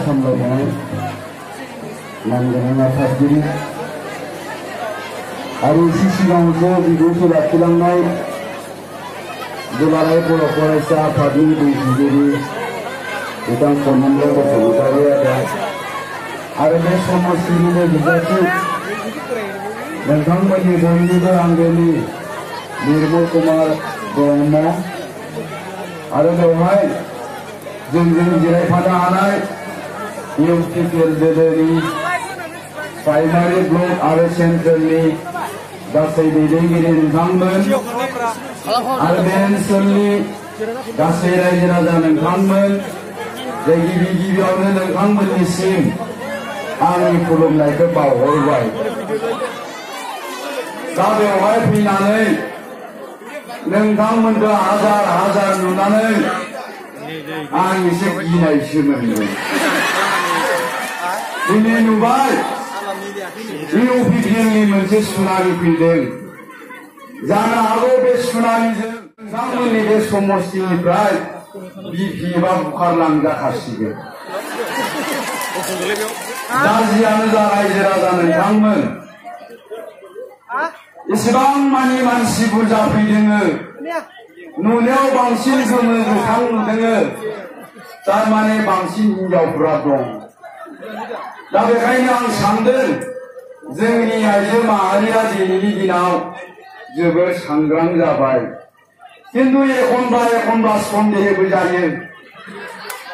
सामलायनाय नामगोनां आफादगिरि आरो एसे सिगाङावसो बिबुंथि लाखिलांनाय दुलाराय बर' फरायसा आफादनि दैदेनगिरि बिथां खनमल बसुमतारी आदा आरो बे समस्थिनिनो बिजाथि नोंथांमोननि बयनिबो आंगोनि निर्मल कुमार ब्रह्म आरो बेवहाय जोंजों जिरायफानो हानाय इउपिपिएल दोलोनि प्राइमारि ब्लक आरो सेन्ट्रेलनि गासै दैदेनगिरि नोंथांमोन आरो बे ओनसोलनि गासै रायजो राजा नोंथांमोन जे गिबियावनो नोंथांमोननिसिम आंनि खुलुमनायखौ बावहरबाय। दा बेवहाय फैनानै नोंथांमोनखौ हाजार हाजार नुनानै आं एसे गिनायसो मोनदों। दिनै नुबाय इउपिपिएलनि मोनसे सुनामि फैदों। जानो हागौ बे सुनामिजों नोंथांमोननि बे समस्थिनिफ्राय बिपि एबा बुखारलांजाखासिगोन। दा जियानो जा रायजो राजा नोंथांमोन इसेबां मानि मानसि बुरजा फैदों, नुनायाव बांसिन गोमो गोथां नुदों, थारमाने बांसिन हिनजावफोरा दं। दा बेखायनो आं सानदों जोंनि आइजो माहारिया दिनैनि दिनाव जोबोद सांग्रां जाबाय। किन्तु एखनबा एखनबा सन्देहबो जायो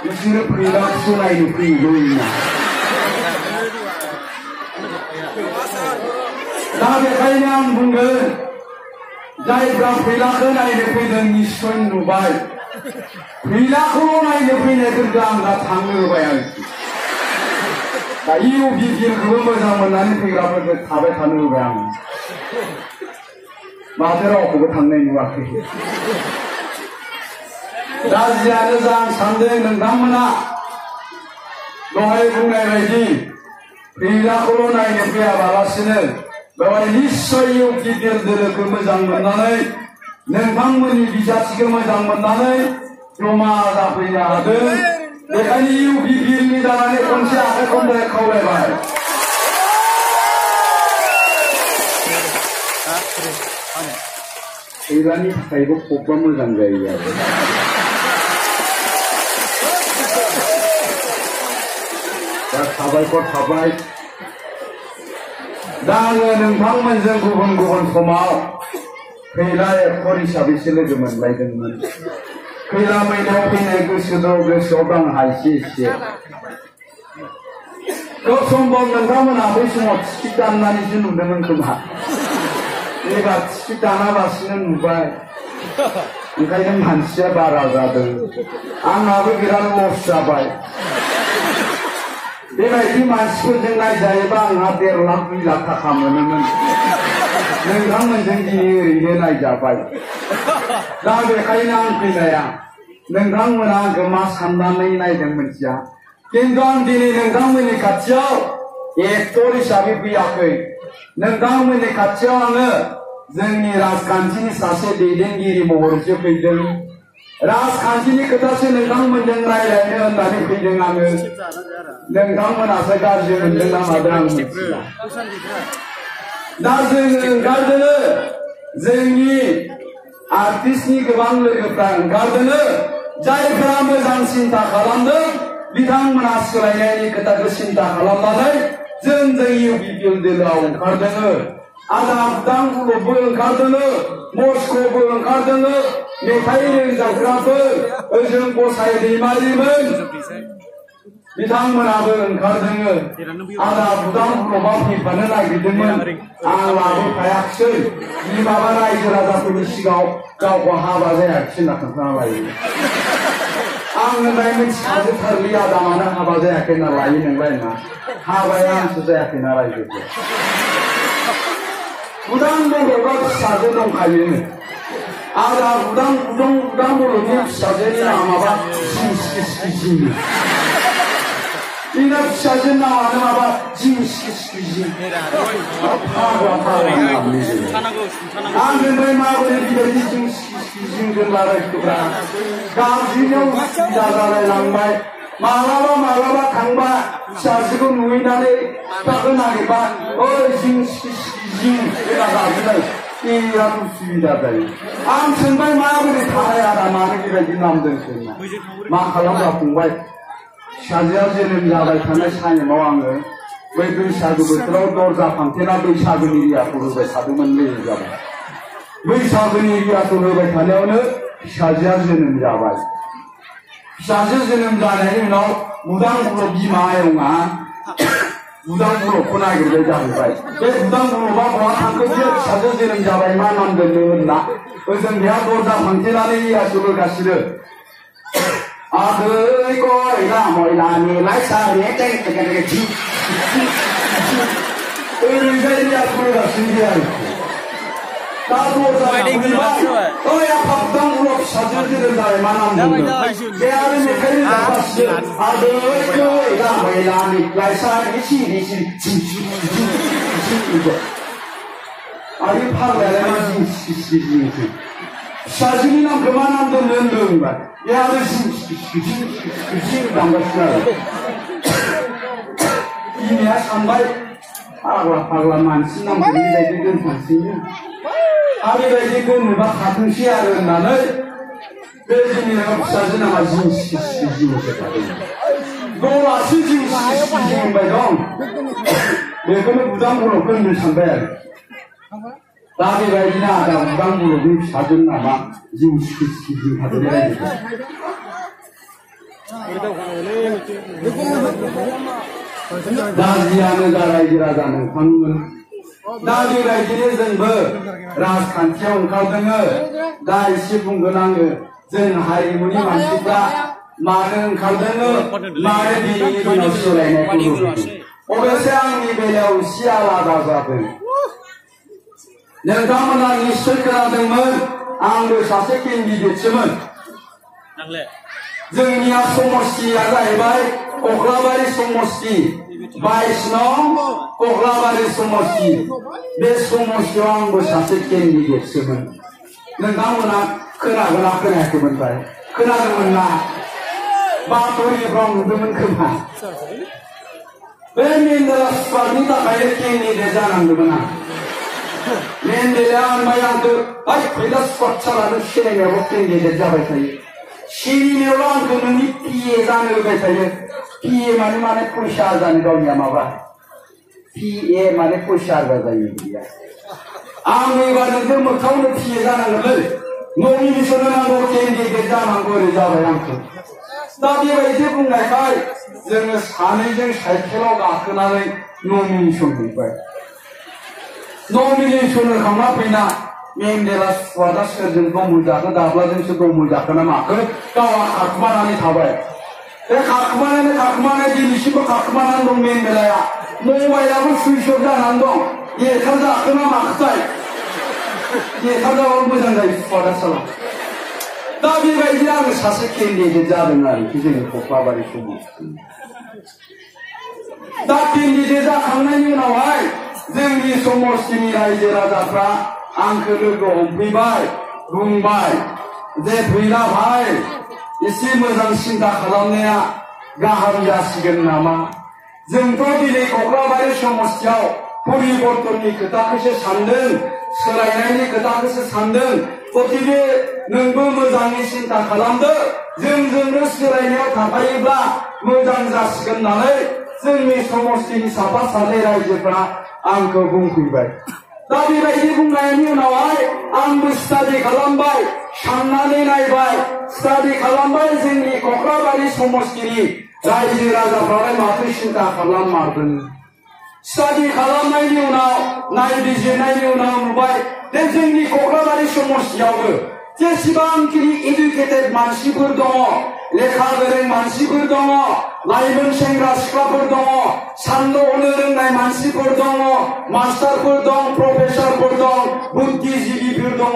बिसोरो फैलाखौसो नायनो फैगौ होनना। दा बेखायनो आं बुंगोन जायफ्रा फैलाखौ नायनो फैदों निस्सय नुबाय, फैलाखौल' नायनो फैनायफोरखौ आं दा थांनो होबाय आरोखि। दा इउपिपिएलखौबो मोजां मोननानै फैग्राफोरखौ थाबाय थानो होबाय आं। माथो रावखौबो थांनाय नुवाखै। दा जियानो जा आं सानदों नोंथांमोना दहाय बुंनाय बायदि फैलाखौल' नायनो फैयाबालासिनो बेवहाय निस्सय इउपिपिएल दोलोखौ मोजां मोननानै नोंथांमोननि बिजाथिखौ मोजां मोननानै जमा जाफैनो हादों। बेखायनो इउपिपिएलनि जानानै खनसे आखाइ खन्दाय खावलायबाय। फैलानि थाखायबो खबबा मोजां जायो आरो। दा साबायखर थाबाय। दा आङो नोंथांमोनजों गुबुन गुबुन समाव खैला एक्टर हिसाबैसो लोगो मोनलायदोंमोन। खैला मैलायाव फैनाय गोसोआव दं एसे एसे। खोब सम्भब नोंथांमोनहा बै समाव टिकेट दाननानैसो नुदोंमोन खोमा। एबार टिकेट दानालासिनो नुबाय, ओंखायनो मानसिया बारा जादों। आंहाबो बिराद लस जाबाय। बेबायदि मानसिफोरजों नायजायोबा आंहा 1.5 लाख 2 लाख थाखा मोनोमोन। नोंथांमोनजों दिनै ओरैनो नायजाबाय। दा बेखायनो आं फैनाया नोंथांमोना आंखौ मा साननानै नायदों मिथिया, किन्तु आं दिनै नोंथांमोननि खाथियाव एक्टर हिसाबै फैयाखै। नोंथांमोननि खाथियाव आङो जोंनि राजखान्थिनि सासे दैदेनगिरि महरैसो फैदों। राजखान्थिनि खोथासो नोंथांमोनजों रायज्लायनो होननानै फैदों आङो। नोंथांमोनासो गाज्रि मोनदों ना मादों आं मिथिला। दा जोङो ओंखारदों, जोंनि आर्टिस्टनि गोबां लोगोफ्रा ओंखारदों। जायफ्रा मोजां सिन्था खालामदों बिथांमोना सोलायनायनि खोथाखौ सिन्था खालामनानै जों इउपिपिएल दोलोआव ओंखारदों। आदा बुदां ग्रुपबो ओंखारदों, मस्क'बो ओंखारदों, मेथाइ रोजाबग्राफोर ओजों गसाइ दैमारिमोन बिथांमोनाबो ओंखारदों। आदा बुदां ग्रुपआ फैफानो नागिरदोंमोन, आं लाबोफायाखिसै। माबा रायजो राजाफोरनि सिगाङाव गावखौ हाबा जायाखिसै होनना खोन्थाना लायो। आं होननाय मिथिखाजोबथारलै आदा मानो हाबा जायाखै होनना लायो नोंलाय होनना। हाबाया आंसो जायाखैना रायजोखौ। बुदां बर'आ फिसाजो दंखायो। आदा बुदां बर'नि फिसाजोनि नामाबा जिं। बिना फिसाजो नामानो माबा जिं। आं होनबाय माबोरै बेबायदि जिं दोनलाबायखोब्रा। गाज्रियाव उसुबिदा जालायलांबाय। मालाबा थांबा फिसाजोखौ नुहैनानै दाखो नागिरबा ओइ जिं होना गाबज्रिबाय बिराद उसुबिदा जायो आं सोंबाय माबोरै थानाय आदा मानो बेबायदि नामदों सोंना मा खालामबा फंबाय फिसाजोआ जोनोम जाबाय थानाय टाइमाव आङो बै बैसागु बोथोराव दरजा फांथेना बैसागुनि रियाखौ होबाय थादोंमोनलै जाबाय बैसागुनि रियाखौ होबाय थानायावनो फिसाजोआ जोनोम जाबाय फिसाजो जोनोम जानायनि उनाव बुदां बर' बिमा आयंआ बुदां बर'खौ नागिरबाय जाहैबाय बे बुदां बर'आ बहा थांखो बियो फिसाजो जोनोम जाबाय मा नाम दोननो होनना ओजों बेहा दरजा फांथेनानै रियाखौ होगासिनो आगै गयला मयलानि लाइसानि टेंटेंटेंटें ओरैजाय रियाखौ होगासिनो आरोखि दा दरजा फांथेबाय ओइ आफा बुदां बर' फिसाजो जोनोम जाबाय मा नाम दोननो बे आरो मेथाइ रोजाबगासिनो आगै गयला मयलानि लाइसानि सिरि आरो फाग्लायालाय मा जिं फिसाजोनि नामखौ मा नाम दोननो होनदों होनबाय बे आरो जिं दामगासिनो आरो बिमाया सानबाय फाग्ला मानसि नामखौ बेबायदि दोनथांसैनो आरो बेबायदि दोननोबा थाथोंसै आरो होननानै बे जोंनि फिसाजो नामा जिं जिंसो थादों दलासो जिं होनबाय दं बेखौनो बुदां बर'खौ होननो सानबाय आरो दा बेबायदिनो आदा बुदां बर'नि फिसाजो नामा जिं थादों रायजो दा जियानो जा रायजो राजा नोंथांमोन दा बेबायदिनो जोंबो राजखान्थियाव ओंखारदोङो दा एसे बुंगोन आङो जों हारिमुनि मानसिफ्रा मानो ओंखारदोङो मानो दिनैनि दिनाव सोलायनायखौ लुबैदों अबयसे आंनि बेलायाव एसे आलादा जादों नोंथांमोना निश्चय खोनादोंमोन आंबो सासे केन्डिडेटसोमोन जोंनिया समष्टिया जाहैबाय कक्लाबारि समष्टि 22 नं कक्लाबारि समष्टि बे समष्टियाव आंबो सासे केन्डिडेटसोमोन नोंथांमोना खोनागोना खोनायाखैमोनथाय खोनादोंमोन ना बातरिफ्राव नुदोंमोन खोमा बे मेन्डेला स्क्वाडनि थाखायनो केन्डिडेट जानांदोंमोन आं मेन्डेला होनबाय आंखौ ओइ फैला स्क्वाड सालानो सिनायनायावबो केन्डिडेट जाबाय थायो सिरिनायावल' आंखौ नोंनि पिए जानो होबाय थायो पिए माने फैसा आरजानो गावनिया माबा पिए माने फैसा आरजा जायो बिया आं एबार नोंजों मोखाङावनो पिए जानांगोनलै नमिनेसन होनांगौ केन्डिडेट जानांगौ ओरै जाबाय आंखौ दा बेबायदि बुंनायखाय जोङो सानैजों साइकेलाव गाखोनानै नमिनेसन हैबाय नमिनेसन होखांना फैना मेन्डेला स्क्वाडआ सोरजों दम होजाखो दाब्लाजोंसो दम होजाखो ना माखो गावहा खाखुमानानै थाबाय बे खाखुमानाय दिनैसिमबो खाखुमानानै दं मेन्डेलाया मबाइलाबो सुइच अफ जानानै दं देरखार जाखो ना माखोथाय देरखार जाबाबो मोजां जायो स्क्वाडआ साला दा बेबायदि आङो सासे केन्डिडेट जादों आरोखि जोंनि कक्लाबारि समाव दा केन्डिडेट जाखांनायनि उनावहाय जोंनि समष्टिनि रायजो राजाफ्रा आंखौ लोगो हमफैबाय बुंबाय जे फैला भाई एसे मोजां सिन्था खालामनाया गाहाम जासिगोन नामा जोंथ' दिनै कक्लाबारि समष्टियाव परिबर्तननि खोथाखौसो सानदों सोलायनायनि खोथाखौसो सानदों गतिके नोंबो मोजाङै सिन्था खालामदो जोंजोंनो सोलायनायाव थाफायोब्ला मोजां जासिगोन होननानै जोंनि समष्टिनि साफा सानै रायजोफ्रा आंखौ बुंफैबाय दा बेबायदि बुंनायनि उनावहाय आंबो स्टाडि खालामबाय साननानै नायबाय स्टाडि खालामबाय जोंनि कक्लाबारि समष्टिनि रायजो राजाफ्रालाय माथो सिन्था खालाममारदों स्टाडि खालामनायनि उनाव नायबिजिरनायनि उनाव नुबाय जे जोंनि कक्लाबारि समष्टियावबो जेसेबांखिनि एडुकेटेड मानसिफोर दङ लेखा गोरों मानसिफोर दङ लाइमोन सेंग्रा सिख्लाफोर दङ साननो हनो रोंनाय मानसिफोर दङ मास्टारफोर दं प्रफेसरफोर दं बुद्धिजीबिफोर दङ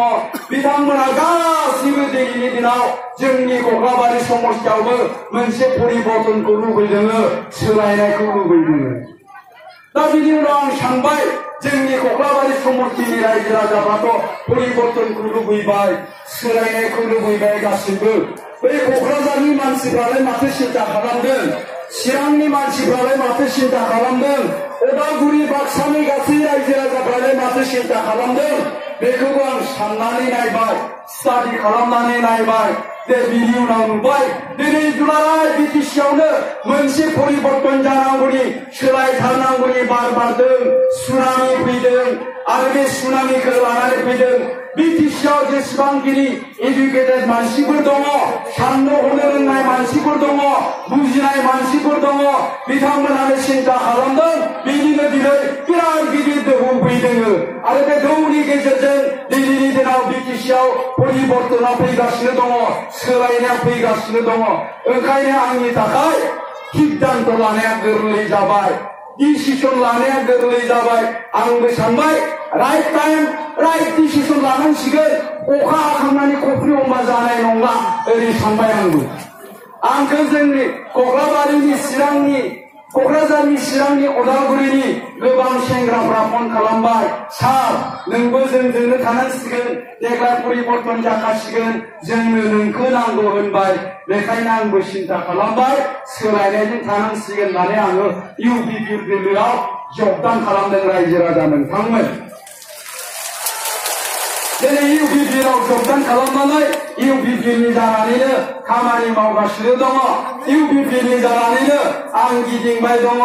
बिथांमोना गासिबो दिनैनि दिनाव जोंनि कक्लाबारि समष्टियावबो मोनसे परिबर्तनखौ लुबैदों सोलायनायखौ लुबैदों दा बिनि उनाव आं सानबाय जोंनि कक्लाबारि समष्टिनि रायजो राजाफ्राथ' परिबर्तनखौ लुबैबाय सोलायनायखौ लुबैबाय गासिबो बै क'क्राझारनि मानसिफ्रालाय माथो सिन्ता खालामदों चिरांनि मानसिफ्रालाय माथो सिन्ता खालामदों उदालगुरि बाक्सानि गासै रायजो राजाफ्रालाय माथो सिन्ता खालामदों बेखौबो आं साननानै नायबाय स्टाडि खालामनानै नायबाय बिनि उनाव नुबाय दिनै दुलाराय बिटिसिआवनो मोनसे परिबर्तन जानांगौनि सोलायथारनांगौनि बार बारदों सुनामि फैदों आरो बे सुनामिखौ लानानै फैदों बिटिसिआव जेसेबांखिनि एडुकेटेड मानसिफोर दङ साननो हनो रोंनाय मानसिफोर दङ बुजिनाय मानसिफोर दङ बिथांमोनानो सिन्ता खालामदों बिनिनो दिनै बिराद गिदिर दोहौ फैदों आरो बे दोहौनि गेजेरजों दिनैनि दिनाव बिटिसिआव परिबर्तना फैगासिनो दङ सोलायनाया फैगासिनो दङ ओंखायनो आंनि थाखाय सिद्धान्त लानाया गोरलै जाबाय डिसिसन लानाया गोरलै जाबाय आंबो सानबाय राइट टाइम राइट डिसिसन लानांसिगोन अखा हाखांनानै खफ्रि अमा जानाय नंला ओरै सानबाय आंखौ जोंनि कक्राझारनि चिरांनि क'क्राझारनि चिरांनि उदालगुरिनि गोबां सेंग्राफ्रा फन खालामबाय सार नोंबो जोंजोंनो थानांसिगोन देग्लाय परिबर्तन जाखासिगोन जोंनो नोंखौ नांगौ होनबाय बेखायनो आंबो सिन्ता खालामबाय सोलायनायजों थानांसिगोन होननानै आङो इउपिपि दोलोआव जगदान खालामदों रायजो राजा नोंथांमोन दिनै इउपिपिआव जगदान खालामनानै इउपिपिनि जानानैनो खामानि मावगासिनो दङ इउपिपिनि जानानैनो आं गिदिंबाय दङ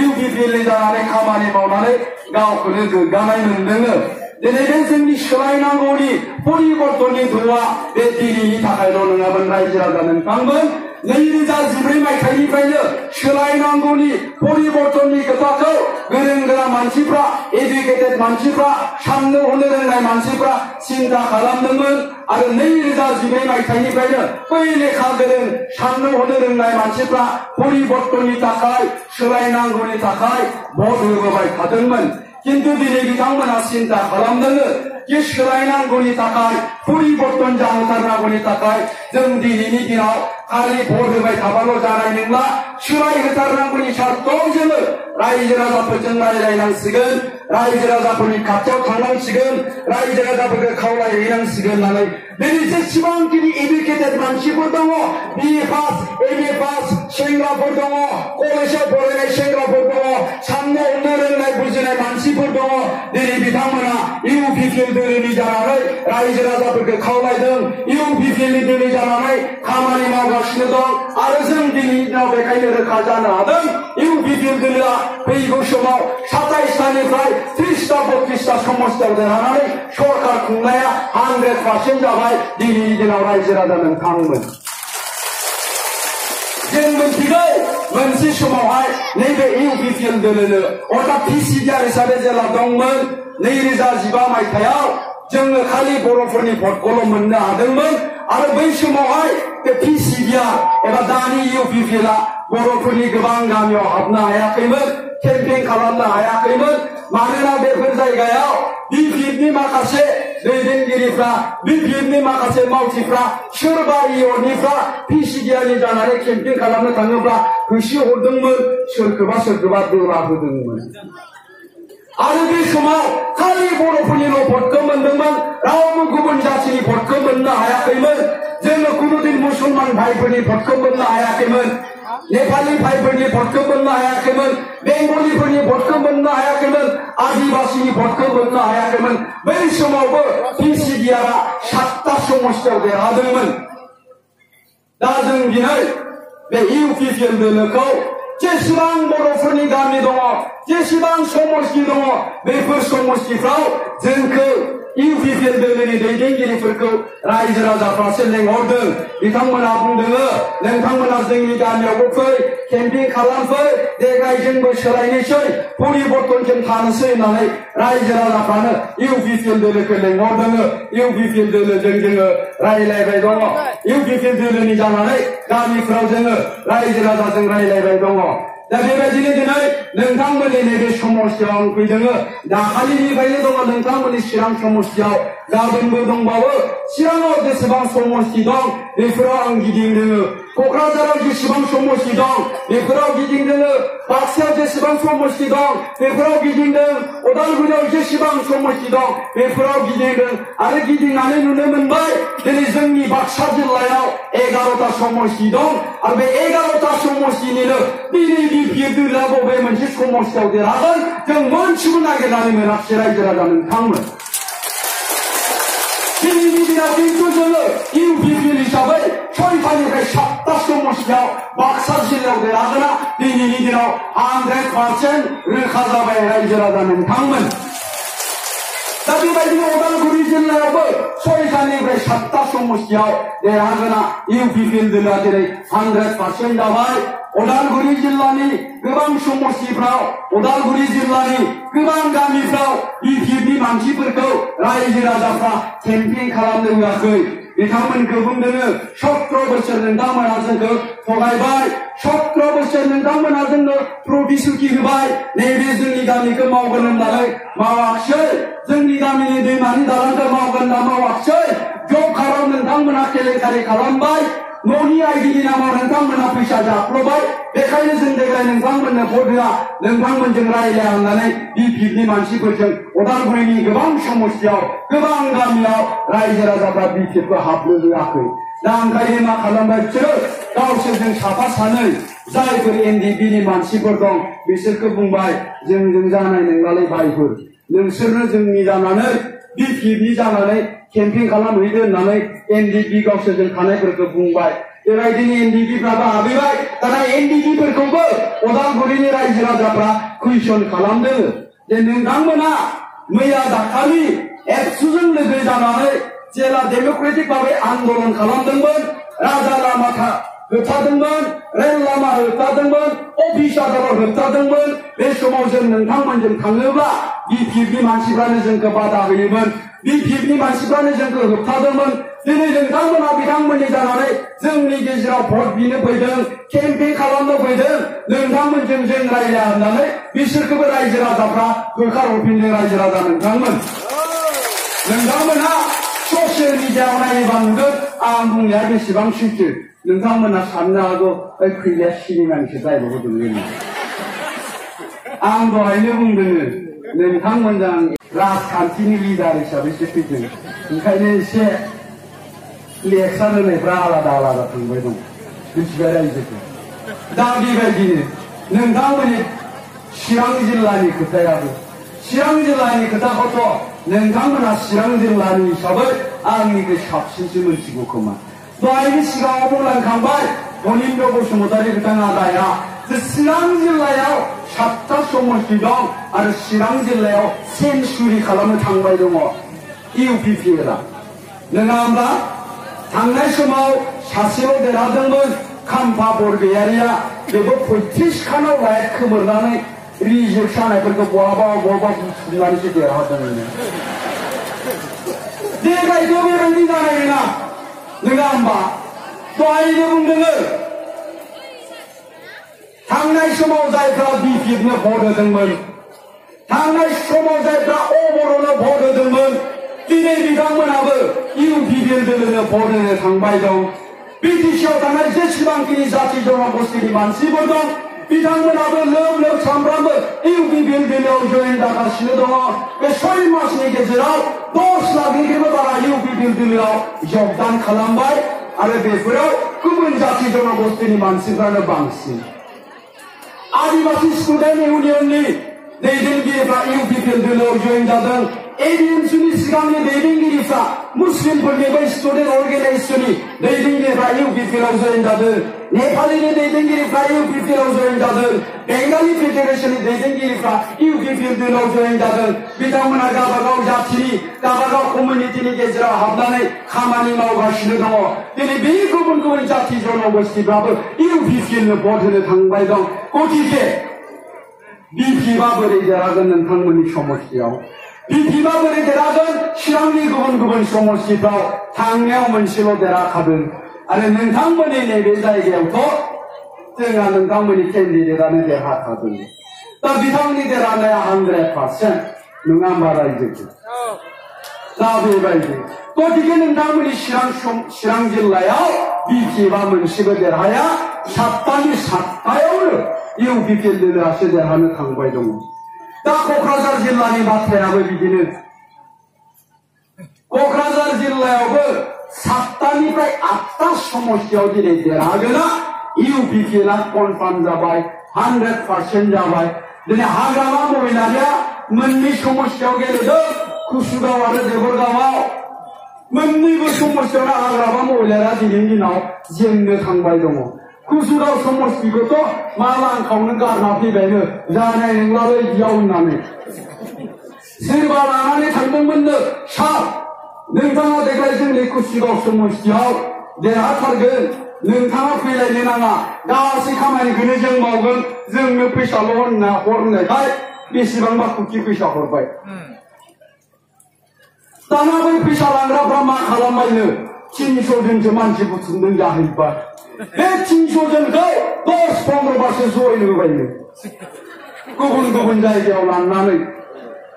इउपिपिनि जानानै खामानि मावनानै गावखौनो गोग्गानाय मोनदों दिनै बे जोंनि सोलायनांगौनि परिबर्तननि धोआ बे दिनैनि थाखायल' नङामोन रायजो राजा नोंथांमोन 2014 मायथाइनिफ्रायनो सोलायनांगौनि परिबर्तननि खोथाखौ गोरों गोरा मानसिफ्रा एडुकेटेड मानसिफ्रा साननो हनो रोंनाय मानसिफ्रा सिन्ता खालामदोंमोन आरो 2014 मायथाइनिफ्रायनो बै लेखा गोरों साननो हनो रोंनाय मानसिफ्रा परिबर्तननि थाखाय सोलायनांगौनि थाखाय भट होबोबाय थादोंमोन किन्तु दिनै बिथांमोना सिन्ता खालामदों जे सोलायनांगौनि थाखाय परिबर्तन जाहोथारनांगौनि थाखाय जों दिनैनि दिनाव खालि भट होबाय थाबाल' जानाय नंला सोलायहोथारनांगौनि सार्थआव जोङो रायजो राजाफोरजों रायज्लायनांसिगोन रायजो राजाफोरनि खाथियाव थांनांसिगोन रायजो राजाफोरखौ खावलायहैनांसिगोन होननानै दिनै जेसेबांखिनि एडुकेटेड मानसिफोर दङ बिए पास एमए पास सेंग्राफोर दङ कलेजाव फरायनाय सेंग्राफोर दङ साननो हनो रोंनाय बुजिनाय मानसिफोर दङ दिनै बिथांमोना इउपिपि दोलोनि जानानै रायजो राजाफोरखौ खावलायदों इउपिपिनि दोलो जानानै खामानि मावगासिनो दं आरो जों दिनैनि दिनाव बेखायनो रोखा जानो हादों इउपिपि दोलोआ फैगौ समाव 27थानिफ्राय 30टा 32टा समस्थियाव देरहानानै सरकार खुंनाया 100% जाबाय दिनैनि दिनाव रायजो राजा नोंथांमोन जों मोनथिगौ मोनसे समावहाय नैबे इउपिपि दोलोनो अर्थात पिसिडिआर हिसाबै जेला दंमोन 2015 मायथाइयाव जोङो खालि बर'फोरनि भटखौल' मोननो हादोंमोन आरो बै समावहाय बे पिसिडिआर एबा दानि इउपिपिआ बर'फोरनि गोबां गामियाव हाबनो हायाखैमोन केम्पेइन खालामनो हायाखैमोन मानोना बेफोर जायगायाव बिपिएफनि माखासे दैदेनगिरिफ्रा बिपिएफनि माखासे मावथिफ्रा सोरबा इयरनिफ्रा पिसिडिआरनि जानानै केम्पेइन खालामनो थाङोब्ला होसो हरदोंमोन सोरखौबा दोला होदोंमोन आरो बे समाव खालि बर'फोरनिल' भटखौ मोनदोंमोन रावबो गुबुन जाथिनि भटखौ मोननो हायाखैमोन जोङो कुनुदिन मुसलमान भाइफोरनि भटखौ मोननो हायाखैमोन नेपाली भाइफोरनि भटखौ मोननो हायाखैमोन बेंगलिफोरनि भटखौ मोननो हायाखैमोन आदिबासिनि भटखौ मोननो हायाखैमोन बै समावबो पिसिडिआरआ 7टा समस्थियाव देरहादोंमोन दा जों दिनै बे इउपिपि दोलोखौ जेसेबां बर'फोरनि गामि दङ जेसेबां समस्ति दङ बेफोर समस्तिफ्राव जोंखौ इउपिपि दोलोनि दैदेनगिरिफोरखौ रायजो राजाफ्रासो लेंहरदों बिथांमोना बुंदों नोंथांमोना जोंनि गामियावबो फै केम्पेइन खालामफै देग्लाय जोंबो सोलायनोसै परिबर्तनजों थानोसै होननानै रायजो राजाफ्रानो इउपिपि दोलोखौ लेंहरदों इउपिपि दोलोजों जोङो रायज्लायबाय दङ इउपिपि दोलोनि जानानै गामिफ्राव जोङो रायजो राजाजों रायज्लायबाय दङ दा बेबायदिनो दिनै नोंथांमोननि नैबे समस्थियाव आं फैदों दाखालिनिफ्रायनो दङ नोंथांमोननि चिरां समस्थियाव गाबोनबो दंबावो चिराङाव जेसेबां समस्ति दं बेफोराव आं गिदिंदों क'क्राझाराव जेसेबां समष्टि दं बेफोराव गिदिंदों बाक्सायाव जेसेबां समष्टि दं बेफोराव गिदिंदों उदालगुरियाव जेसेबां समष्टि दं बेफोराव गिदिंदों आरो गिदिंनानै नुनो मोनबाय दिनै जोंनि बाक्सा जिल्लायाव 11टा समष्टि दं आरो बे 11टा समष्टिनिनो दिनै बिपिएफ दोलोआ बबे मोनसे समष्टियाव देरहागोन जों मोनसेबो नागिरनानै मोनाखिसै रायजो राजा नोंथांमोन दिनैनि दिनाव खिन्थु जोङो इउपिपिएल हिसाबै 6टानिफ्राय 7टा समष्टियाव बाक्सा जिल्लायाव देरहागोना दिनैनि दिनाव 100% रोखा जाबाय रायजो राजा नोंथांमोन दा बेबायदिनो उदालगुरि जिल्लायावबो 6टानिफ्राय 7टा समष्टियाव देरहागोना इउपिपिएल दोलोआ दिनै 100% जाबाय उदालगुरि जिल्लानि गोबां समष्टिफ्राव उदालगुरि जिल्लानि गोबां गामिफ्राव बिपिएफनि मानसिफोरखौ रायजो राजाफ्रा केम्पिं खालामनो होआखै बिथांमोनखौ बुंदों 17 बोसोर नोंथांमोना जोंखौ थगायबाय 17 बोसोर नोंथांमोना जोंनो प्रतिश्रुति होबाय नैबे जोंनि गामिखौ मावगोन होननानै मावाखिसै जोंनि गामिनि दैमानि दालांखौ मावगोन होनना मावाखिसै जब कार्डआव नोंथांमोना केलेंकारि खालामबाय न'नि आइडिनि नामाव नोंथांमोना फैसा जाख्ल'बाय बेखायनो जों देग्लाय नोंथांमोननो भट होआ नोंथांमोनजों रायलाया होननानै बिपिएफनि मानसिफोरजों उदालगुरिनि गोबां समष्टियाव गोबां गामियाव रायजो राजाफ्रा बिपिएफखौ हाबनो होआखै दा ओंखायनो मा खालामबाय बिसोरो गावसोरजों साफा सानै जायफोर एनडिपिनि मानसिफोर दं बिसोरखौ बुंबाय जोंजों जानाय नंलालै भाइफोर नोंसोरनो जोंनि जानानै बिपिएफनि जानानै केम्पिं खालामहैदो होननानै एनडिपि गावसोरजों थानायफोरखौ बुंबाय बेबायदिनो एनडिपिफ्राबो हाबैबाय दाना एनडिपिफोरखौबो उदालगुरिनि रायजो राजाफ्रा कुइसन खालामदों जे नोंथांमोना मैया दाखालि एबसुजों लोगो जानानै जेला डेम'क्रेटिक भाबै आन्दलन खालामदोंमोन राजा लामा होबथादोंमोन रेल लामा होबथादोंमोन अफिस आदाলত होबथादोंमन बे समाव जों नोंथांमोनजों थाङोब्ला बिपिएफनि मानसिफ्रानो जोंखौ बादा होयोमोन बिपिएफनि मानसिफ्रानो जोंखौ होबथादोंमोन दिनै नोंथांमोना बिथांमोननि जानानै जोंनि गेजेराव भट बिनो फैदों केम्पिं खालामनो फैदों नोंथांमोनजों जों रायज्लाया होननानै बिसोरखौबो रायजो राजाफ्रा होखारहरफिनदों रायजो राजा नोंथांमोनहा ससियेल मिडियायाव नायोबा नुगोन आं बुंनाया बेसेबां सैथो नोंथांमोना साननो हागौ खैलाया सिनेमानिसो दायब' होदोंलै आं दहायनो बुंदों नोंथांमोनजों राजखान्थिनि लिडार हिसाबैसो फैदों ओंखायनो एसे लेक्सार होनायफ्रा आलादा आलादा थांबाय दं मिथिबाय रायजोखौ दा बेबायदिनो नोंथांमोननि चिरां जिल्लानि खोथायाबो चिरां जिल्लानि खोथाखौथ' नोंथांमोना चिरां जिल्लानि हिसाबै आंनिख्रुइ साबसिनसो मोनथिगौ खोमा दहायनि सिगाङाव बुंलांखांबाय धनीन्द्र बसुमतारी बिथाङा दाया जे चिरां जिल्लायाव 7टा समष्टि दं आरो चिरां जिल्लायाव सेन्सुरि खालामनो थांबाय दङ इउपिपिएलआ नङा होमबा थांनाय समाव सासेल' देरहादोंमोन खाम्फा बरगयारिया बेबो 35 खानाव लाइट खोमोरनानै रिजेक्ट जानायफोरखौ बहाबा बुथुमनानैसो देरहादोंमोन देग्लायथ' बेबायदि जानाय नङा नङा होमबा दहायनो बुंदों थांनाय समाव जायफ्रा बिपिएफनो भट होदोंमोन थांनाय समाव जायफ्रा अबर'नो भट होदोंमोन दिनै बिथांमोनाबो इउपिपिएल दोलोनो भट होनो थांबाय दं बिटिसिआव थानाय जेसेबांखिनि जाथि जनगोष्ठीनि मानसिफोर दं बिथांमोनाबो लोब सामफ्रामबो इउपिपिएल दोलोआव जयेन जागासिनो दङ बे 6 मासनि गेजेराव 10 लाखनिख्रुइबो बारा इउपिपिएल दोलोआव जगदान खालामबाय आरो बेफोराव गुबुन जाथि जनगोष्ठीनि मानसिफ्रानो बांसिन आदिवासी स्टुडेन्ट इउनियननि दैदेनगिरिफ्रा इउपिपिएल दोलोआव जयेन जादों एबिएमसिनि सिगांनि दैदेनगिरिफ्रा मुस्लिमफोरनि बै स्टुडेन्ट अर्गेनाइजेसननि दैदेनगिरिफ्रा इउपिपिएलआव जयेन जादों नेपालिनि दैदेनगिरिफ्रा इउपिपिएलआव जयेन जादों बेंगालि फेडारेसननि दैदेनगिरिफ्रा इउपिपिएल दोलोआव जयेन जादों बिथांमोना गावबागाव जाथिनि गावबागाव कमिउनिटिनि गेजेराव हाबनानै खामानि मावगासिनो दङ दिनै बे गुबुन गुबुन जाथि जनगोष्ठीफ्राबो इउपिपिएलनो भट होनो थांबाय दं गतिके बिपिएफआ बोरै देरहागोन नोंथांमोननि समष्टियाव बिपिएफआ बोरै देरहागोन चिरांनि गुबुन गुबुन समष्टिफ्राव थांनायाव मोनसेल' देरहाखादों आरो नोंथांमोननि नैबे जायगायावथ' जोंहा नोंथांमोननि केन्डिडेटआनो देरहाखादों दा बिथांनि देरहानाया 100% नङा होमबा रायजोखौ दा बेबायदि गतिके नोंथांमोननि चिरां जिल्लायाव बिपिएफआ मोनसेबो देरहाया 7तानि 7तायावनो इउपिपिएल दोलोआसो देरहानो थांबाय दङ दा क'क्राझार जिल्लानि बाथ्रायाबो बिदिनो क'क्राझार जिल्लायावबो 7तानिफ्राय 8ता समस्तियाव दिनै देरहागोना इउपिपिएलआ कनफार्म जाबाय 100% जाबाय दिनै हाग्रामा महिलारिया मोननै समस्तियाव गेलेदों कुसुगाव आरो देबरगावआव मोननैबो समस्तियावनो हाग्रामा महिलारिया दिनैनि दिनाव जेननो थांबाय दङ कुसुगाव समस्तिखौथ' मा लांखावनो गारना फैबायनो जानाय नंलालै बियाव होननानै सोरबा लानानै थांदोंमोननो सार नोंथाङा देग्लाय जोंनि कुसुगाव समस्तियाव देरहाथारगोन नोंथाङा फैलायनो नाङा गासै खामानिखौनो जों मावगोन जोंनो फैसाल' हरनायखाय बेसेबांबा कोटि फैसा हरबाय दाना बै फैसा लांग्राफ्रा मा खालामबायनो 300 जनसो मानसि बुथुमदों जाहैबाय बे 300 जनखौ 10-15 बारसो जयन होबायनो गुबुन गुबुन जायगायाव लांनानै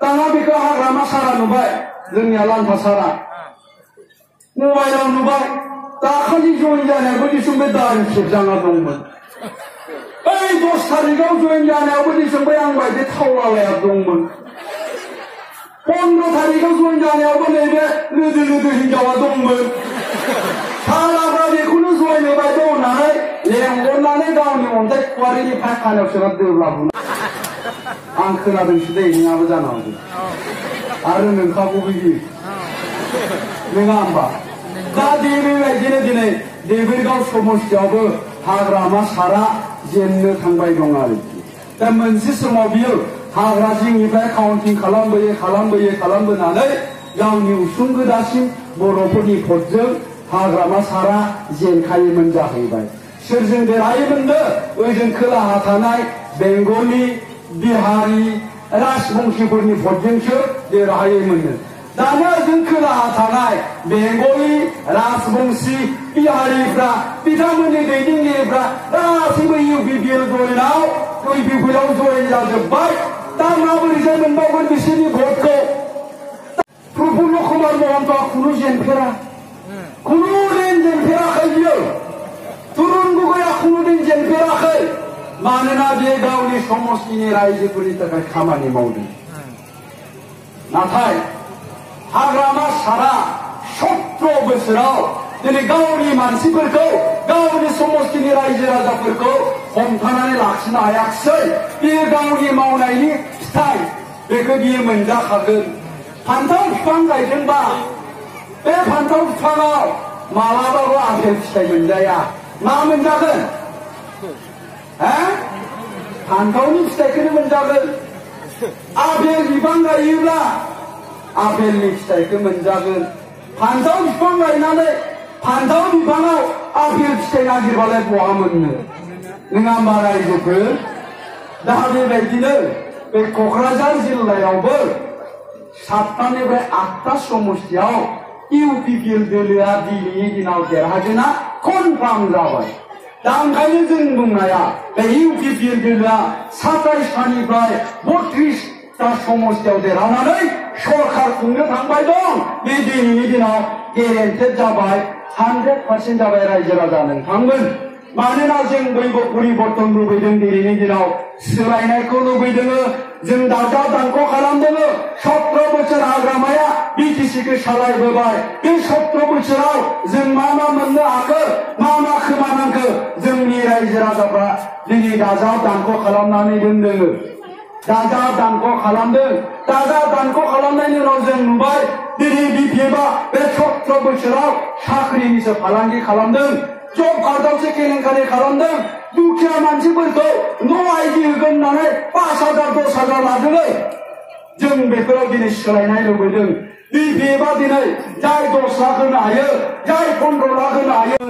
दाना बेखौ हाग्रामा सारा नुबाय जोंनिया लान्था सारा मबाइलाव नुबाय दाखालि जयन जानायावबो दिसुं बे दारि खेबजाना दंमोन बै 10 तारिखआव जयन जानायावबो दिसुं बै आं बायदि थावलालाया दंमोन 15 तारिखआव जयन जानायावबो नैबे लोदो लोदो हिनजावा दंमोन साराफ्रा बेखौनो जयन होबाय दं होननानै लेंहरनानै गावनि अन्थाइ खुवारिनि फाखानायाव सोना दोब्ला बुनो आं खोनादोंसो दै नोंहाबो जानो हागौ आरो नोंखागौ बिदि नङा होमबा दा बेबायदिनो दिनै देबोरगाव समस्तियावबो हाग्रामा सारा जेननो थांबाय दं आरोखि दा मोनसे समाव बियो हाग्रा जिंनिफ्राय काउन्टिं खालामबोनानै गावनि उसुं गोदासिम बर'फोरनि भटजों हाग्रामा सारा जेनखायोमोन जाहैबाय सोरजों देरहायोमोननो ओजों खोलाहा थानाय बेंगलि बिहारि राजबंशीफोरनि भटजोंसो देरहायोमोननो दाना जों खोलाहा थानाय बेंगलि राजबंशी बिहारिफ्रा बिथांमोननि दैदेनगिरिफ्रा गासैबो इउपिपिएल जयेनाव जयेन जाजोब्बाय दा माबोरैजाय मोनबावगोन बिसोरनि भटखौ प्रफुल्ल कुमार महन्तआ खुनु जेनफेरा खुनुदिन जेनफेराखै बियो तरुण गगैआ खुनुदिन जेनफेराखै मानोना बियो गावनि समस्तिनि रायजोफोरनि थाखाय खामानि मावदों नाथाय हाग्रामा सारा 17 बोसोराव दिनै गावनि मानसिफोरखौ गावनि समस्तिनि रायजो राजाफोरखौ हमथानानै लाखिनो हायाखिसै बियो गावनि मावनायनि फिथाइ बेखौ बियो मोनजाखागोन फान्थाव बिफां गायदोंबा बे फान्थाव बिफाङाव मालाबाबो आपेल फिथाइ मोनजाया मा मोनजागोन फान्थावनि फिथाइखौनो मोनजागोन आपेल बिफां गायोब्ला आपेलनि फिथाइखौ मोनजागोन फान्थाव बिफां गायनानै फान्थाव बिफाङाव आपेल फिथाइ नागिरबालाय बहा मोननो नङा होमबा रायजोफोर दा बेबायदिनो बे क'क्राझार जिल्लायावबो 7तानिफ्राय 8ता समस्तियाव इउपिपिएल दोलोआ दिनैनि दिनाव देरहागोना कनफार्म जाबाय दा ओंखायनो जों बुंनाया बे इउपिपिएल दोलोआ 27तानिफ्राय 32ता समस्तियाव देरहानानै सरकार खुंनो थांबाय दं बे दिनैनि दिनाव गेरेन्टेड जाबाय 100% जाबाय रायजो राजा नोंथांमोन मानोना जों बयबो परिबर्तन लुबैदों दिनैनि दिनाव सोलायनायखौ लुबैदों जों दाजाब दानख' खालामदों 17 बोसोर हाग्रामाया बिटिसिखौ सालायबोबाय बे 17 बोसोराव जों मा मोननो हाखो मा खोमानांखो जोंनि रायजो राजाफ्रा दिनै दाजाब दानख' खालामनानै दोनदों दाजाब दानख' खालामदों दाजाब दानख' खालामनायनि उनाव जों नुबाय दिनै बिपिएफआ बे 17 बोसोराव साख्रिनिसो फालांगि खालामदों जब कार्डआवसो केलेंकारि खालामदों दुखिया मानसिफोरखौ न' आइडि होगोन होननानै 5,000 10,000 लादों जों बेफोराव दिनै सोलायनाय लुबैदों बिपिएफआ दिनै जाय 10 लाख होनो हायो जाय 15 लाख होनो हायो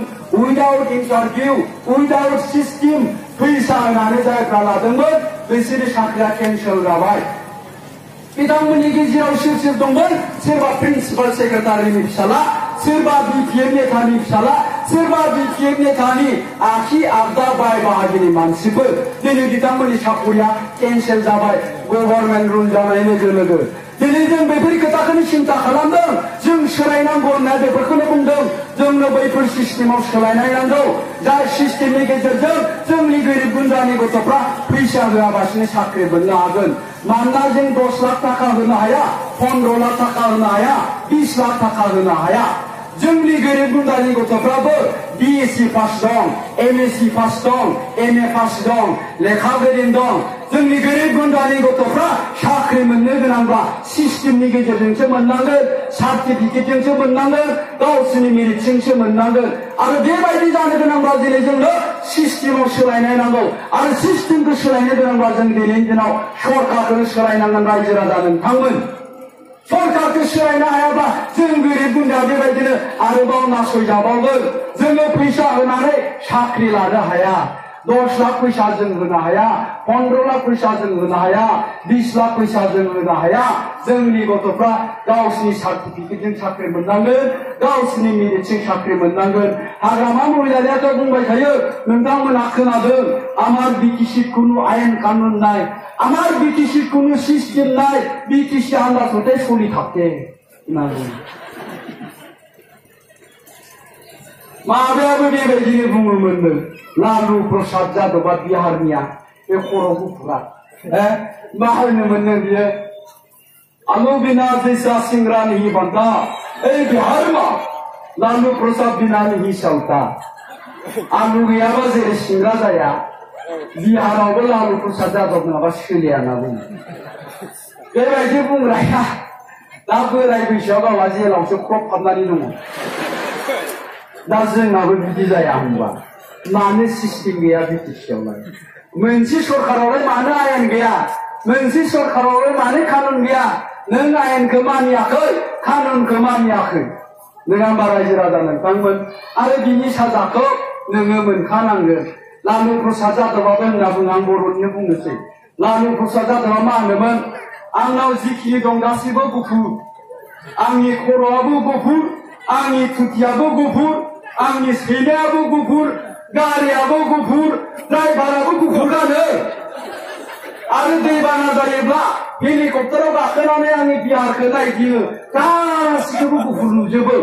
उइदाउट इन्टारभिउ उइदाउट सिस्टेम फैसा होनानै जायफ्रा लादोंमोन बिसोरनि साख्रिया केन्सेल जाबाय बिथांमोननि गेजेराव सोर दंमोन सोरबा प्रिन्सिपाल सेक्रेटारिनि फिसाला सोरबा बिपिएफ नेतानि फिसाला सोरबा बिपिएफ नेतानि आखि आगदा बाय बाहागिनि मानसिफोर दिनै बिथांमोननि साख्रिया केन्सेल जाबाय गभर्नमेन्ट रुल जानाय लोगो लोगो दिनै जों बेफोर खोथाखौनो सिन्था खालामदों जों सोलायनांगौ होनना बेफोरखौनो बुंदों जोंनो बैफोर सिस्टेमाव सोलायनाय नांगौ जाय सिस्टेमनि गेजेरजों जोंनि गोरिब गुन्द्रानि गथ'फ्रा फैसा होआबासिनो साख्रि मोननो हागोन मानोना जों 10 लाख थाखा होनो हाया 15 लाख थाखा होनो हाया 20 लाख थाखा होनो हाया जोंनि गोरिब गुन्द्रानि गथ'फ्राबो BSc पास दं MSc पास दं MA पास दं लेखा गोरों दं जोंनि गोरिब गुन्द्रानि गथ'फ्रा साख्रि मोननो गोनांब्ला सिस्टेमनि गेजेरजोंसो मोननांगोन सार्टिफिकेटजोंसो मोननांगोन गावसोरनि मेरिटजोंसो मोननांगोन आरो बेबायदि जानो गोनांब्ला दिनै जोंनो सिस्टेमाव सोलायनाय नांगौ आरो सिस्टेमखौ सोलायनो गोनांब्ला जों दिनैनि दिनाव सरकारखौनो सोलायनांगोन रायजो राजा नोंथांमोन सरकारखौ सोलायनो हायाब्ला जों गोरिब गुन्द्रा बेबायदिनो आरोबाव नासयजाबावगोन जोङो फैसा होनानै साख्रि लानो हाया 10 लाख फैसा जों होनो हाया 15 लाख फैसा जों होनो हाया 20 लाख फैसा जों होनो हाया जोंनि गथ'फ्रा गावसिनि सार्टिफिकेटजों साख्रि मोननांगोन गावसिनि मेरिटजों साख्रि मोननांगोन हाग्रामा महिलारियाथ' बुंबाय थायो नोंथांमोना खोनादों আমার বিটিসির কোনো আইন কানুন নাই আমার বিটিসির কোনো সিস্টেম নাই বিটিসি আন্দাজ হতে চলি থাকে না माबायाबो बेबायदिनो बुङोमोननो लालु प्रसाद जादबा बिहारनिया बे खर' गुफुरा मा होनोमोननो बियो आलु बिना जैसा सिंग्रा नहीं बनता बिहार मा लालु प्रसाद बिना नहीं चलता आलु गैयाबा जेरै सिंग्रा जाया बिहारावबो लालु प्रसाद जादब नङाबा सोलिया होनना बुङो बेबायदि बुंग्राया दा बोराय बैसोआव गावहा जेलावसो ख्रब हाबनानै दङ दा जोंनाबो बिदि जाया होनबा मानो सिस्टेम गैया बिटिसिआवलाय मोनसे सरकारावलाय मानो आयेन गैया मोनसे सरकारावलाय मानो कानुन गैया नों आयेनखौ मानियाखै कानुनखौ मानियाखै नों होमबा रायजो राजा नोंथांमोन आरो बिनि साजाखौ नोङो मोनखानांगोन लालु प्रसाद जादबाबो होनना बुङो आं बर'निनो बुंनोसै लालु प्रसाद जादबा मा होनोमोन आंनाव जिखिनि दं गासैबो गुफुर आंनि खर'आबो गुफुर आंनि थुथियाबो गुफुर आंनि सैमायाबो गुफुर गारियाबो गुफुर ड्राइभाराबो गुफुर गानो आरो दैबाना जायोब्ला हेलिकप्टाराव गाखोनानै आंनि बिहारखौ नायगियो गासिखौबो गुफुर नुजोबो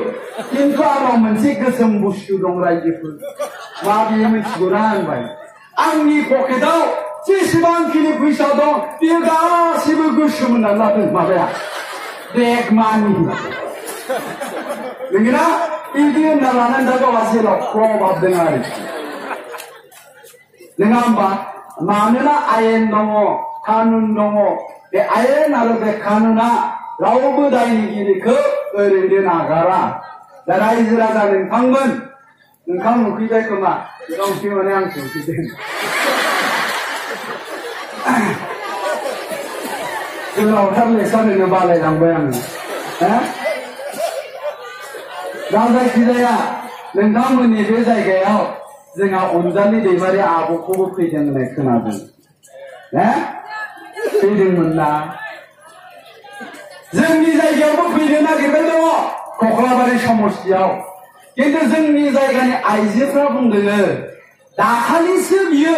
खिन्थु आंनाव मोनसे गोसोम बुस्थु दं रायजोफोर मा बेयो मिथिगौना होनबाय आंनि पकेटाव जेसेबांखिनि फैसा दं बेयो गासिबो गोसोम होननानै लादों माबाया बेग मानि नोंगोना बिदि होनना लानानै दा गावहा जेलाव ख्रब हाबदों आरो नङा होमबा मानोना आयेन दङ कानुन दङ बे आयेन आरो बे कानुना रावबो दायनिगिरिखौ ओरैनो नागारा दा रायजो राजा नोंथांमोन ओंखाम उखैबाय खोमा गांसे माने आंसो उखैदों गोलावथार लेखा होनो बालायलांबाय आङो दा जायखिजाया नोंथांमोननि बे जायगायाव जोंहा अनजालि दैमारि आब'खौबो फैदों होननाय खोनादों फैदोंमोन ना जोंनि जायगायावबो फैनो नागिरबाय दङ कक्लाबारि समस्तियाव खिन्थु जोंनि जायगानि आइजोफ्रा बुंदों दाखालिसो बियो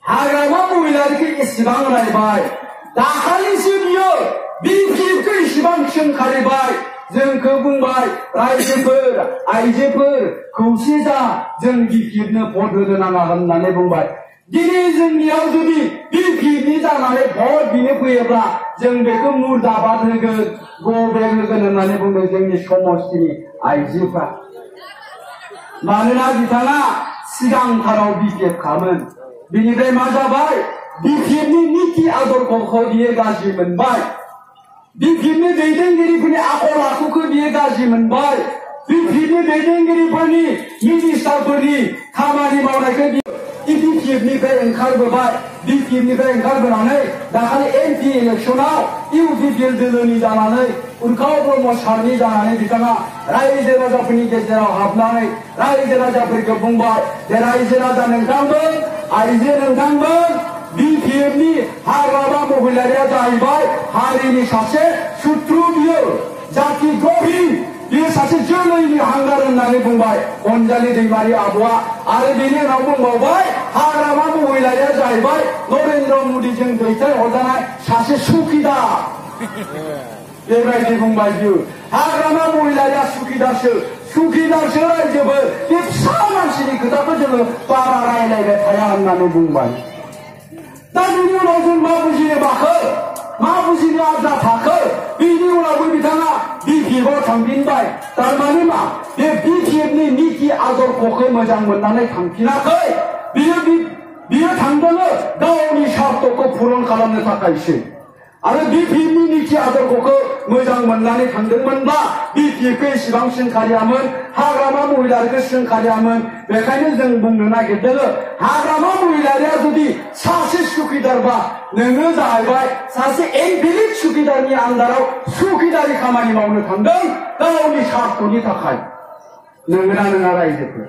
हाग्रामा महिलारिखौ एसेबां रायबाय दाखालिसो बियो बिपिएफखौ एसेबां सोंखारिबाय जोंखौ बुंबाय रायजोफोर आइजोफोर खौसे जा जों बिपिएफनो भट होनो नाङा होननानै बुंबाय दिनै जोंनियाव जुदि बिपिएफनि जानानै भट बिनो फैयोब्ला जों बेखौ मुर्दाबाद होगोन ग'बेक होगोन होननानै बुंदों जोंनि समस्तिनि आइजोफ्रा मानोना बिथाङा सिगांथाराव बिपिएफ खामोन बिनिफ्राय मा जाबाय बिपिएफनि नीति आदर्शखौ बियो गाज्रि मोनबाय बिपिएफनि दैदेनगिरिफोरनि आखल आखुखौ बियो गाज्रि मोनबाय बिपिएफनि दैदेनगिरिफोरनि मिनिस्टारफोरनि खामानि मावनायखौ बिपिएफनिफ्राय ओंखारबोबाय बिपिएफनिफ्राय ओंखारबोनानै दाखालि एमपि इलेक्सनाव इउपिपिएल दोलोनि जानानै उर्खाव ब्रह्म सारनि जानानै बिथाङा रायजो राजाफोरनि गेजेराव हाबनानै रायजो राजाफोरखौ बुंबाय जे रायजो राजा नोंथांमोन आइजो नोंथांमोन बिपिएफनि हाग्रामा महिलारिया जाहैबाय हारिनि सासे सुथ्रु बियो जाति द्रहि बियो सासे जोलैनि हांगार होननानै बुंबाय अनजालि दैमारि आब'आ आरो बेनि उनाव बुंबावबाय हाग्रामा महिलारिया जाहैबाय नरेन्द्र मदिजों दैथायहरजानाय सासे सुखिदार बेबायदि बुंबाय बियो हाग्रामा महिलाया सुखिदारसो रायजोबो बे फिसा मानसिनि खोथाखौ जोङो बारा रायलायबाय थाया होननानै बुंबाय दा बिनि उनाव जों मा बुजिनो बाखो मा बुजिनो आद्रा थाखो बिनि उनावबो बिथाङा बिपिएफआव थांफिनबाय थारमाने मा बे बिपिएफनि निति आदर्शखौ मोजां मोननानै थांफिनाखै बियो थांदों गावनि स्वार्थखौ पुरन खालामनो थाखायसो आरो बिपिएफनि निति आदर्शखौ मोजां मोननानै थांदोंमोनब्ला बिपिएफखौ एसेबां सोंखारियामोन हाग्रामा महिलारिखौ सोंखारियामोन बेखायनो जों बुंनो नागिरदों हाग्रामा महिलारिया जुदि सासे सुखिदारबा नोङो जाहैबाय सासे एनभिलिड सुखिदारनि आन्दाराव सुखिदारि खामानि मावनो थांदों गावनि स्वार्थनि थाखाय नोंगोना नङा रायजोफोर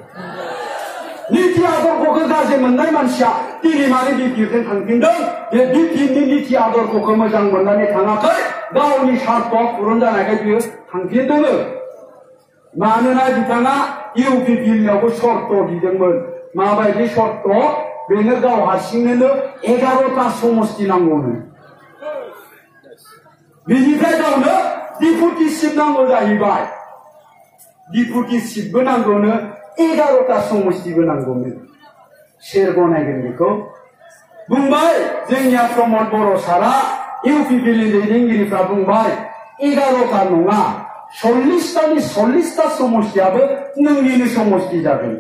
निति आदर्शखौ गाज्रि मोननाय मानसिया दिनै मानो बिपिएफजों थांफिनदों बे बिपिएफनि निति आदर्शखौ मोजां मोननानै थाङाखै गावनि स्वार्थआ पुरन जानायखाय बियो थांफिनदों मानोना बिथाङा इउपिपिएलनियावबो सर्त बिदोंमोन माबायदि सर्त बेनो गाव हारसिंनो 11टा समष्टि नांगौनो बिनिफ्राय गावनो डिपुटिशिप नांगौ जाहैबाय डिपुटिशिपबो नांगौनो 11टा समष्टिबो नांगौनो सोर गनायगोन बेखौ बुंबाय जोंनिया प्रमद बर' सारा इउपिपिएलनि दैदेनगिरिफ्रा बुंबाय 11टा नङा 40टा समष्टियाबो नोंनिनो समष्टि जागोन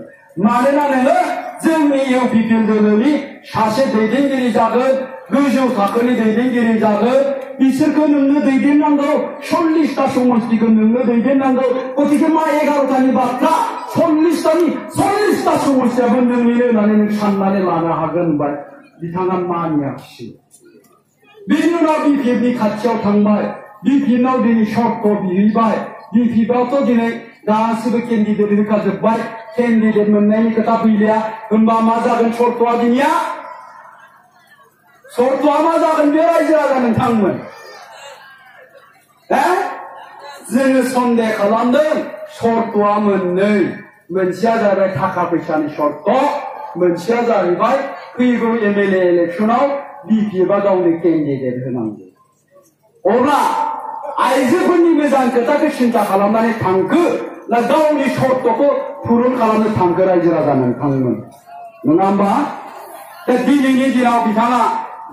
मानोना नोङो जोंनि इउपिपिएल दोलोनि सासे दैदेनगिरि जागोन गोजौ थाखोनि दैदेनगिरि जागोन बिसोरखौ नोंनो दैदेननांगौ 40टा समष्टिखौ नोंनो दैदेननांगौ गतिके मा 11टानि बाथ्रा 40टा समष्टियाबो नोंनिनो होननानै नों साननानै लानो हागोन होनबाय बिथाङा मानियाखिसै बिनि उनाव बिपिएफनि खाथियाव थांबाय बिपिएफआव दिनै सर्त बिहैबाय बिपिएफआवथ' दिनै गासिबो केन्डिडेट होखाजोब्बाय केन्डिडेट मोननायनि खोथा फैलिया होनबा मा जागोन सर्तआ दिनिया सर्तआ मा जागोन बे रायजो राजा नोंथांमोन जोङो सन्देह खालामदों सर्तआ मोननै मोनसेया जाबाय थाखा फैसानि सर्त मोनसेया जाहैबाय फैगौ एमएलए इलेक्सनाव बिपिएफआ गावनि केन्डिडेट होनांगौ अब्ला आइजोफोरनि मोजां खोथाखौ सिन्था खालामनानै थांखो ना गावनि सर्तखौ पुरन खालामनो थांखो रायजो राजा नोंथांमोन नङा होमबा दा दिनैनि दिनाव बिथाङा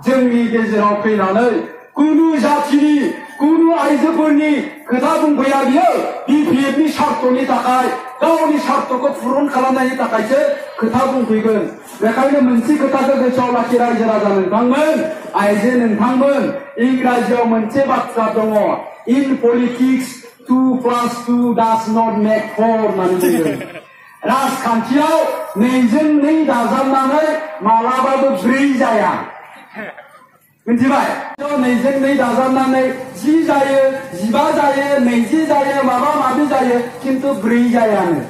जोंनि गेजेराव फैनानै कुनु जाथिनि कुनु आइजोफोरनि खोथा बुंफैया बियो बिपिएफनि स्वार्थनि थाखाय गावनि स्वार्थखौ पुरन खालामनायनि थाखायसो खोथा बुंफैगोन बेखायनो मोनसे खोथाखौ गोसोआव लाखि रायजो राजा नोंथांमोन आइजो नोंथांमोन इंराजियाव मोनसे बाथ्रा दङ इन पलिटिक्स 2+2 does not make 4 होननानै बुंदों राजखान्थियाव 2जों 2 दाजाबनानै मालाबाबो 4 जाया मिथिबाय 2जों 2 दाजाबनानै 10 जायो 15 जायो 20 जायो माबा माबि जायो खिन्थु 4 जायानो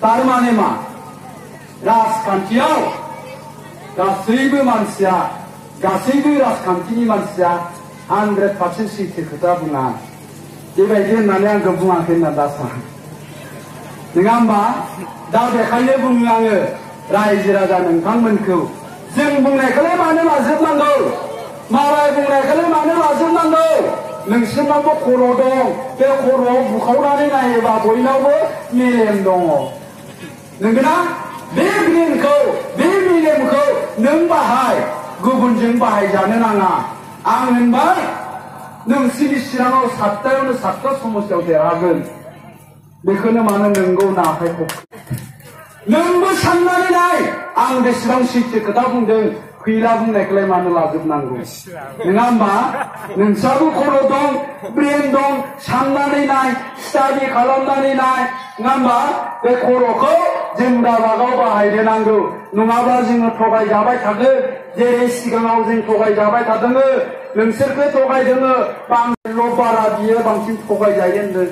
थारमाने मा राजखान्थियाव गासैबो मानसिया गासैबो राजखान्थिनि मानसिया 100% सैथो खोथा बुङा बेबायदि होननानै आंखौ बुङाखै होनना दा सानो नङा होमबा दा बेखायनो बुङो आङो रायजो राजा नोंथांमोनखौ जों बुंनायखौलाय मानो लाजोबनांगौ मालाय बुंनायखौलाय मानो लाजोबनांगौ नोंसोरनावबो खर' दं बे खर'आव बुखावनानै नायोबा बयनावबो मेलेम दङ नंगौना बे ब्रेनखौ बे मेलेमखौ नों बाहाय गुबुनजों बाहायजानो नाङा आं होनबाय नोंसिनि चिराङाव 7टायावनो 7टा समस्यायाव देरहागोन बेखौनो मानो नंगौ ना आखाइखौ नोंबो साननानै नाय आं बेसेबां सैथो खोथा बुंदों फैला बुंनायखौलाय मानो लाजोबनांगौ नङा होमबा नोंसाबो खर' दं ब्रेन दं साननानै नाय स्टाडि खालामनानै नाय नङा होमबा बे खर'खौ जों गावबागाव बाहायनो नांगौ नङाब्ला जोङो थगायजाबाय थागोन जेरै सिगाङाव जों थगायजाबाय थादों नोंसोरखौ थगायदों बांसिनल' बारा बियो बांसिन थगायजायो होनदों